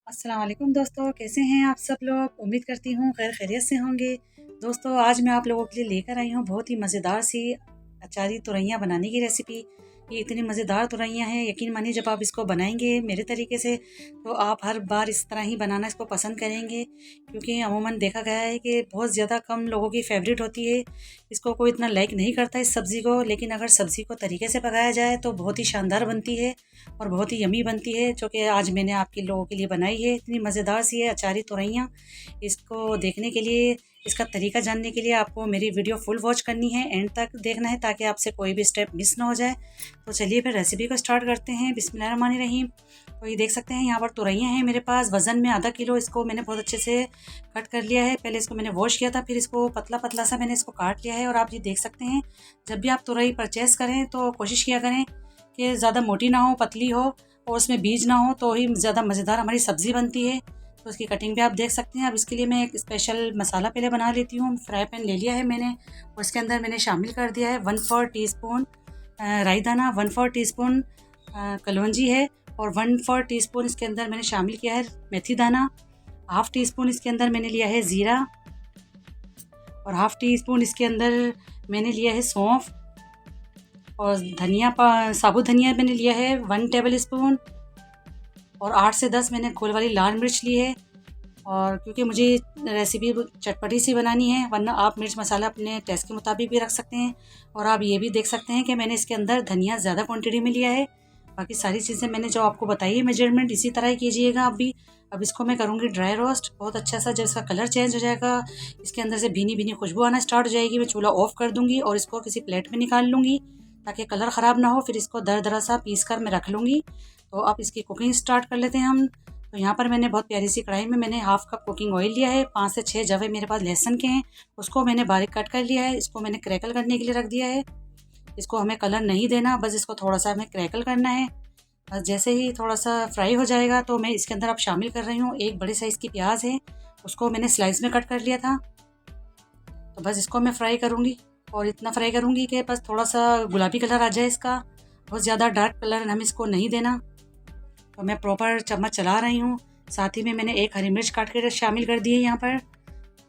अस्सलाम वालेकुम दोस्तों, कैसे हैं आप सब लोग। उम्मीद करती हूँ खैर खैरियत से होंगे। दोस्तों आज मैं आप लोगों के लिए लेकर आई हूँ बहुत ही मज़ेदार सी अचारी तुरैयाँ बनाने की रेसिपी। ये इतनी मज़ेदार तुरैयाँ हैं, यकीन मानिए जब आप इसको बनाएंगे मेरे तरीके से तो आप हर बार इस तरह ही बनाना इसको पसंद करेंगे, क्योंकि अमूमन देखा गया है कि बहुत ज़्यादा कम लोगों की फेवरेट होती है। इसको कोई इतना लाइक नहीं करता इस सब्ज़ी को, लेकिन अगर सब्ज़ी को तरीके से पकाया जाए तो बहुत ही शानदार बनती है और बहुत ही यमी बनती है, जो कि आज मैंने आपके लोगों के लिए बनाई है। इतनी मज़ेदार सी है अचारी तुरैयाँ। इसको देखने के लिए, इसका तरीका जानने के लिए आपको मेरी वीडियो फुल वॉच करनी है, एंड तक देखना है ताकि आपसे कोई भी स्टेप मिस ना हो जाए। तो चलिए फिर रेसिपी को स्टार्ट करते हैं। बिस्मिल्लाहिर्रहमानिर्रहीम। तो ये देख सकते हैं यहाँ पर तुरैयाँ हैं मेरे पास, वज़न में आधा किलो। इसको मैंने बहुत अच्छे से कट कर लिया है। पहले इसको मैंने वॉश किया था, फिर इसको पतला पतला सा मैंने इसको काट लिया है। और आप ये देख सकते हैं, जब भी आप तुरई परचेस करें तो कोशिश किया करें कि ज़्यादा मोटी ना हो, पतली हो और उसमें बीज ना हो, तो ही ज़्यादा मज़ेदार हमारी सब्ज़ी बनती है। तो उसकी कटिंग भी आप देख सकते हैं। अब इसके लिए मैं एक स्पेशल मसाला पहले बना लेती हूँ। फ्राई पैन ले लिया है मैंने और इसके अंदर मैंने शामिल कर दिया है 1/4 टीस्पून राई दाना, 1/4 टीस्पून कलौंजी है और 1/4 टीस्पून इसके अंदर मैंने शामिल किया है मेथी दाना। हाफ़ टी स्पून इसके अंदर मैंने लिया है ज़ीरा और हाफ़ टी स्पून इसके अंदर मैंने लिया है सौंफ। और साबुत धनिया मैंने लिया है 1 टेबल स्पून और 8 से 10 मैंने गोल वाली लाल मिर्च ली है। और क्योंकि मुझे रेसिपी चटपटी सी बनानी है, वरना आप मिर्च मसाला अपने टेस्ट के मुताबिक भी रख सकते हैं। और आप ये भी देख सकते हैं कि मैंने इसके अंदर धनिया ज़्यादा क्वांटिटी में लिया है। बाकी सारी चीज़ें मैंने जो आपको बताई है मेजरमेंट, इसी तरह ही कीजिएगा आप भी। अब इसको मैं करूँगी ड्राई रोस्ट बहुत अच्छा सा। जब इसका कलर चेंज हो जाएगा, इसके अंदर से भीनी भीनी खुशबू आना स्टार्ट हो जाएगी, मैं चूल्हा ऑफ कर दूँगी और इसको किसी प्लेट में निकाल लूँगी ताकि कलर ख़राब ना हो। फिर इसको दरदरा सा पीस कर मैं रख लूँगी। तो अब इसकी कुकिंग स्टार्ट कर लेते हैं हम। तो यहाँ पर मैंने बहुत प्यारी सी कढ़ाई में मैंने हाफ़ कप कुकिंग ऑयल लिया है। 5 से 6 जवे मेरे पास लहसुन के हैं, उसको मैंने बारीक कट कर लिया है। इसको मैंने क्रैकल करने के लिए रख दिया है। इसको हमें कलर नहीं देना, बस इसको थोड़ा सा हमें क्रैकल करना है। बस जैसे ही थोड़ा सा फ्राई हो जाएगा तो मैं इसके अंदर अब शामिल कर रही हूँ एक बड़े साइज़ की प्याज है, उसको मैंने स्लाइस में कट कर लिया था। तो बस इसको मैं फ्राई करूँगी और इतना फ्राई करूँगी कि बस थोड़ा सा गुलाबी कलर आ जाए इसका। बहुत ज़्यादा डार्क कलर हमें इसको नहीं देना। तो मैं प्रॉपर चम्मच चला रही हूँ। साथ ही में मैंने एक हरी मिर्च काट कर शामिल कर दी है यहाँ पर।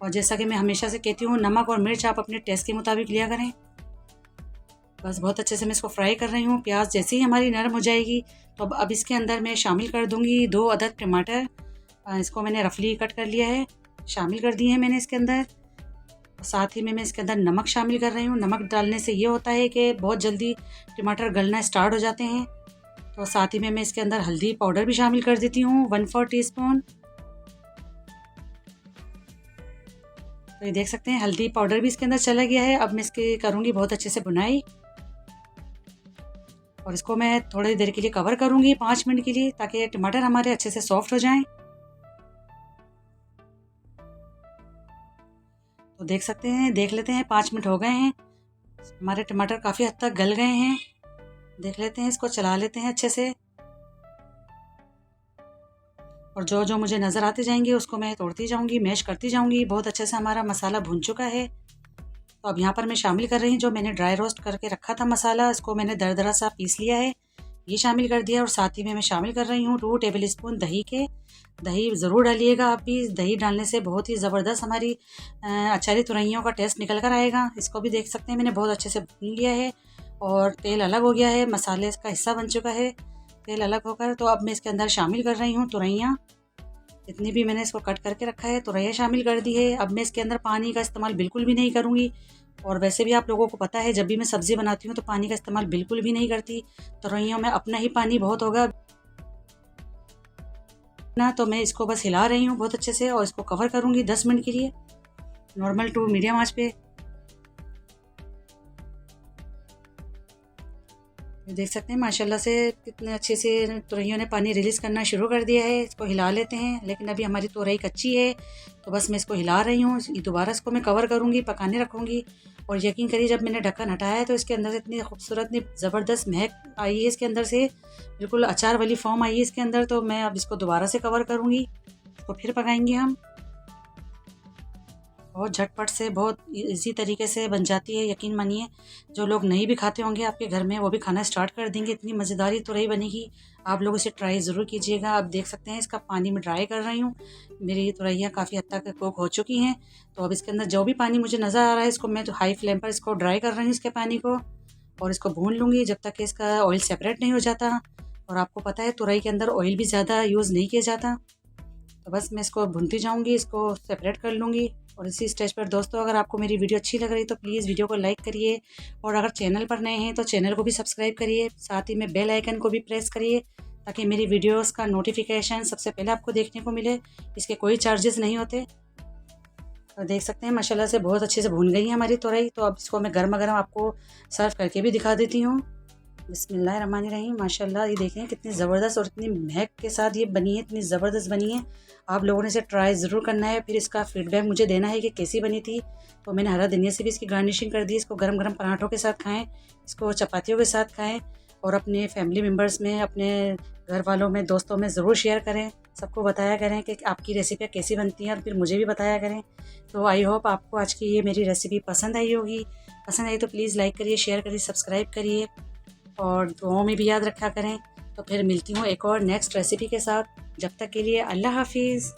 और जैसा कि मैं हमेशा से कहती हूँ, नमक और मिर्च आप अपने टेस्ट के मुताबिक लिया करें। बस बहुत अच्छे से मैं इसको फ्राई कर रही हूँ। प्याज जैसे ही हमारी नरम हो जाएगी तो अब इसके अंदर मैं शामिल कर दूँगी 2 अदद टमाटर। इसको मैंने रफली कट कर लिया है, शामिल कर दिए हैं मैंने इसके अंदर। साथ ही में मैं इसके अंदर नमक शामिल कर रही हूँ। नमक डालने से ये होता है कि बहुत जल्दी टमाटर गलना स्टार्ट हो जाते हैं। तो साथ ही में मैं इसके अंदर हल्दी पाउडर भी शामिल कर देती हूँ 1/4 टीस्पून। तो ये देख सकते हैं हल्दी पाउडर भी इसके अंदर चला गया है। अब मैं इसकी करूँगी बहुत अच्छे से बुनाई और इसको मैं थोड़ी देर के लिए कवर करूँगी 5 मिनट के लिए, ताकि टमाटर हमारे अच्छे से सॉफ्ट हो जाएं। तो देख लेते हैं 5 मिनट हो गए हैं, हमारे टमाटर काफ़ी हद तक गल गए हैं। देख लेते हैं, इसको चला लेते हैं अच्छे से। और जो जो मुझे नज़र आते जाएंगे उसको मैं तोड़ती जाऊंगी, मैश करती जाऊंगी। बहुत अच्छे से हमारा मसाला भुन चुका है। तो अब यहाँ पर मैं शामिल कर रही हूँ जो मैंने ड्राई रोस्ट करके रखा था मसाला, इसको मैंने दरदरा सा पीस लिया है, ये शामिल कर दिया। और साथ ही में मैं शामिल कर रही हूँ 2 टेबल स्पून दही के। दही ज़रूर डालिएगा आप भी। दही डालने से बहुत ही ज़बरदस्त हमारी अचारी तुरैयों का टेस्ट निकल कर आएगा। इसको भी देख सकते हैं मैंने बहुत अच्छे से भून लिया है और तेल अलग हो गया है, मसाले का हिस्सा बन चुका है तेल अलग होकर। तो अब मैं इसके अंदर शामिल कर रही हूँ तुरैयाँ। जितनी भी मैंने इसको कट करके रखा है तुरैया शामिल कर दी है। अब मैं इसके अंदर पानी का इस्तेमाल बिल्कुल भी नहीं करूँगी। और वैसे भी आप लोगों को पता है, जब भी मैं सब्ज़ी बनाती हूँ तो पानी का इस्तेमाल बिल्कुल भी नहीं करती। तुरैयों में अपना ही पानी बहुत होगा ना। तो मैं इसको बस हिला रही हूँ बहुत अच्छे से और इसको कवर करूँगी 10 मिनट के लिए, नॉर्मल टू मीडियम आंच पे। देख सकते हैं माशाल्लाह से कितने अच्छे से तुरैयों ने पानी रिलीज़ करना शुरू कर दिया है। इसको हिला लेते हैं, लेकिन अभी हमारी तुरई कच्ची है तो बस मैं इसको हिला रही हूँ। दोबारा इसको मैं कवर करूँगी, पकाने रखूँगी। और यकीन करिए, जब मैंने ढक्कन हटाया है तो इसके अंदर से इतनी खूबसूरत, इतनी ज़बरदस्त महक आई है इसके अंदर से, बिल्कुल अचार वाली फॉर्म आई है इसके अंदर। तो मैं अब इसको दोबारा से कवर करूँगी, इसको फिर पकाएंगे हम। बहुत झटपट से, बहुत इजी तरीके से बन जाती है। यकीन मानिए, जो लोग नहीं भी खाते होंगे आपके घर में, वो भी खाना स्टार्ट कर देंगे। इतनी मज़ेदार तुरई बनेगी, आप लोग इसे ट्राई ज़रूर कीजिएगा। आप देख सकते हैं इसका पानी मैं ड्राई कर रही हूँ। मेरी तुरैया काफ़ी हद तक कुक हो चुकी हैं। तो अब इसके अंदर जो भी पानी मुझे नज़र आ रहा है इसको मैं तो हाई फ्लेम पर इसको ड्राई कर रही हूँ इसके पानी को, और इसको भून लूँगी जब तक कि इसका ऑयल सेपरेट नहीं हो जाता। और आपको पता है तुरई के अंदर ऑयल भी ज़्यादा यूज़ नहीं किया जाता। तो बस मैं इसको भूनती जाऊँगी, इसको सेपरेट कर लूँगी। और इसी स्टेज पर दोस्तों अगर आपको मेरी वीडियो अच्छी लग रही तो प्लीज़ वीडियो को लाइक करिए, और अगर चैनल पर नए हैं तो चैनल को भी सब्सक्राइब करिए, साथ ही में बेल आइकन को भी प्रेस करिए ताकि मेरी वीडियोस का नोटिफिकेशन सबसे पहले आपको देखने को मिले। इसके कोई चार्जेस नहीं होते। तो देख सकते हैं माशाल्लाह से बहुत अच्छे से भून गई है हमारी तुरई। तो अब इसको मैं गर्मा गर्म आपको सर्व करके भी दिखा देती हूँ। बिस्मिल्लाहिर्रहमानिर्रहीम। माशाल्लाह ये देखें कितनी ज़बरदस्त और इतनी महक के साथ ये बनी है, इतनी ज़बरदस्त बनी है। आप लोगों ने इसे ट्राई ज़रूर करना है, फिर इसका फीडबैक मुझे देना है कि कैसी बनी थी। तो मैंने हरा धनिया से भी इसकी गार्निशिंग कर दी। इसको गरम गरम पराठों के साथ खाएँ, इसको चपातियों के साथ खाएँ, और अपने फैमिली मेम्बर्स में, अपने घर वालों में, दोस्तों में ज़रूर शेयर करें। सबको बताया करें कि आपकी रेसिपियाँ कैसी बनती हैं, और फिर मुझे भी बताया करें। तो आई होप आपको आज की ये मेरी रेसिपी पसंद आई होगी। पसंद आई तो प्लीज़ लाइक करिए, शेयर करिए, सब्सक्राइब करिए, और दुआओं में भी याद रखा करें। तो फिर मिलती हूँ एक और नेक्स्ट रेसिपी के साथ। जब तक के लिए अल्लाह हाफिज़।